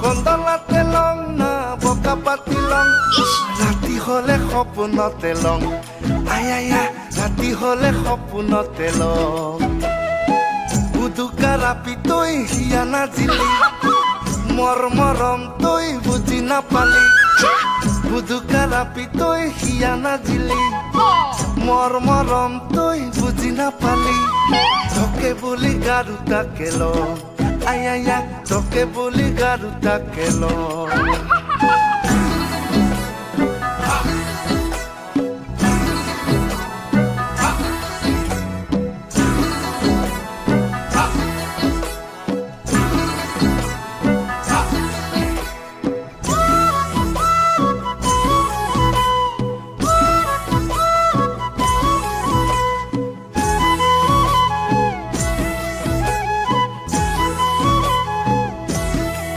কন্দলাতে লং না বকা পাতি লং ৰাতি হলে সপোনতে লং আয়া ৰাতি হলে সপোনতে লং বুদুকা ৰাপি তই হিয়া নাজিলি মৰ মৰম তই বুজি নাপালি বুদুকা ৰাপি তই হিয়া নাজিলি মৰ মৰম তই বুজি নাপালি তোকে বুলি গাৰুতাকে লং আয়া তোকে বুলি গাৰুতাকে লং